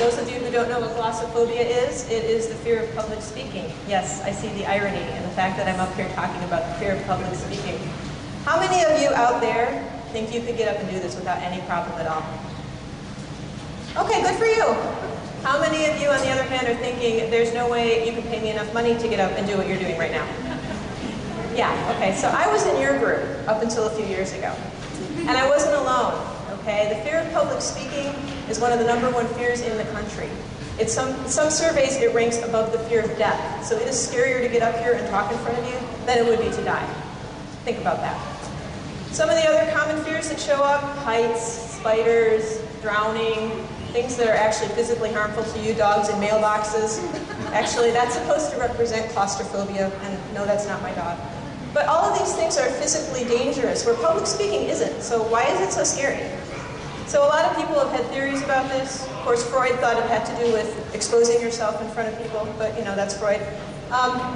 those of you who don't know what glossophobia is, it is the fear of public speaking. Yes, I see the irony in the fact that I'm up here talking about the fear of public speaking. How many of you out there think you could get up and do this without any problem at all? Okay, good for you. How many of you, on the other hand, are thinking, there's no way you can pay me enough money to get up and do what you're doing right now? Yeah, okay, so I was in your group up until a few years ago. And I wasn't alone, okay? The fear of public speaking is one of the #1 fears in the country. It's some surveys, it ranks above the fear of death. So it is scarier to get up here and talk in front of you than it would be to die. Think about that. Some of the other common fears that show up, heights, spiders, drowning, things that are actually physically harmful to you, dogs in mailboxes. Actually, that's supposed to represent claustrophobia, and no, that's not my dog. But all of these things are physically dangerous, where public speaking isn't. So why is it so scary? So a lot of people have had theories about this. Of course, Freud thought it had to do with exposing yourself in front of people, but you know, that's Freud.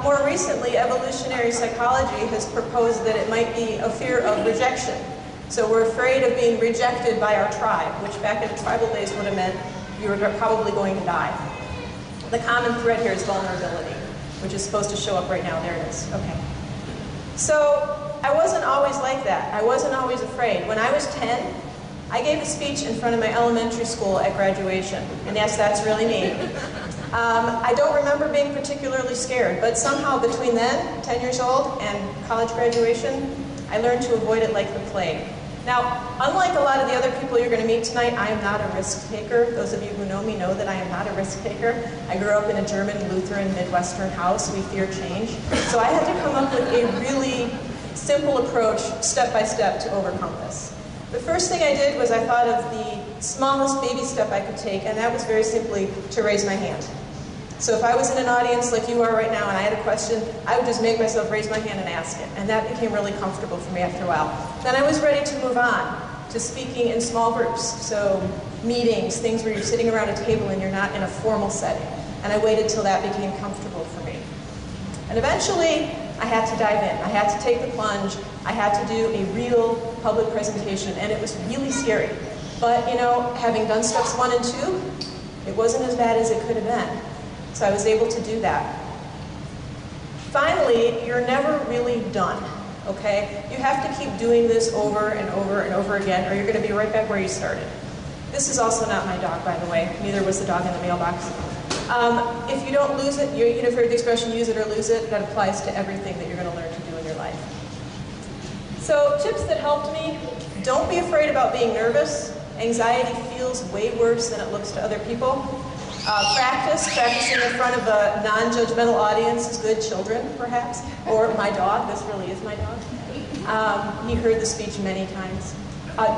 More recently, evolutionary psychology has proposed that it might be a fear of rejection. So we're afraid of being rejected by our tribe, which back in tribal days would have meant you were probably going to die. The common thread here is vulnerability, which is supposed to show up right now. There it is. Okay. So I wasn't always like that. I wasn't always afraid. When I was 10, I gave a speech in front of my elementary school at graduation. And yes, that's really me. I don't remember being particularly scared, but somehow between then, 10 years old, and college graduation, I learned to avoid it like the plague. Now, unlike a lot of the other people you're going to meet tonight, I am not a risk taker. Those of you who know me know that I am not a risk taker. I grew up in a German, Lutheran, Midwestern house. We fear change. So I had to come up with a really simple approach, step by step, to overcome this. The first thing I did was I thought of the smallest baby step I could take, and that was very simply to raise my hand. So if I was in an audience like you are right now and I had a question, I would just make myself raise my hand and ask it. And that became really comfortable for me after a while. Then I was ready to move on to speaking in small groups. So meetings, things where you're sitting around a table and you're not in a formal setting. And I waited till that became comfortable for me. And eventually, I had to dive in. I had to take the plunge. I had to do a real public presentation, and it was really scary. But, you know, having done steps 1 and 2, it wasn't as bad as it could have been. So I was able to do that. Finally, you're never really done, okay? You have to keep doing this over and over and over again, or you're going to be right back where you started. This is also not my dog, by the way. Neither was the dog in the mailbox. If you don't lose it, you've heard the expression, use it or lose it. That applies to everything that you're going to learn to do in your life. So tips that helped me: don't be afraid about being nervous. Anxiety feels way worse than it looks to other people. Practicing in front of a non-judgmental audience is good. Children, perhaps, or my dog. This really is my dog. He heard the speech many times.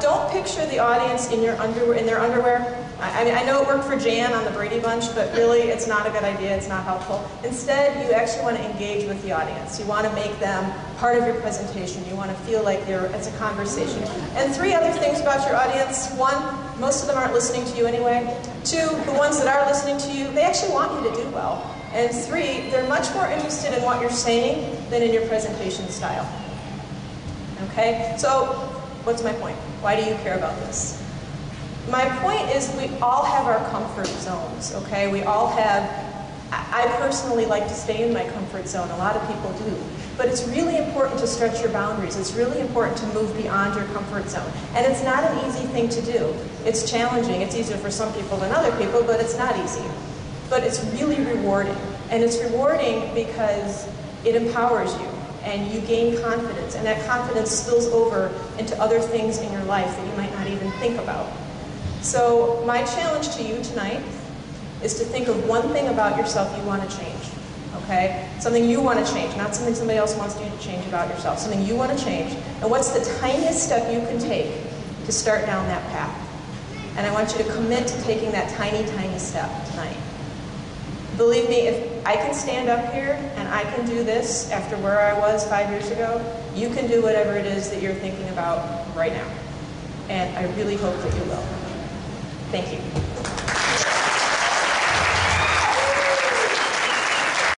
Don't picture the audience in their underwear. I mean, I know it worked for Jan on the Brady Bunch, but really, it's not a good idea. It's not helpful. Instead, you actually want to engage with the audience. You want to make them part of your presentation. You want to feel like it's a conversation. And 3 other things about your audience. 1, most of them aren't listening to you anyway. 2, the ones that are listening to you, they actually want you to do well. And 3, they're much more interested in what you're saying than in your presentation style. Okay? So, what's my point? Why do you care about this? My point is we all have our comfort zones, okay? We all have, I personally like to stay in my comfort zone. A lot of people do. But it's really important to stretch your boundaries. It's really important to move beyond your comfort zone. And it's not an easy thing to do. It's challenging. It's easier for some people than other people, but it's not easy. But it's really rewarding. And it's rewarding because it empowers you. And you gain confidence. And that confidence spills over into other things in your life that you might not even think about. So my challenge to you tonight is to think of 1 thing about yourself you want to change, okay? Something you want to change, not something somebody else wants you to change about yourself. Something you want to change. And what's the tiniest step you can take to start down that path? And I want you to commit to taking that tiny, tiny step tonight. Believe me, if I can stand up here and I can do this after where I was 5 years ago, you can do whatever it is that you're thinking about right now. And I really hope that you will. Thank you.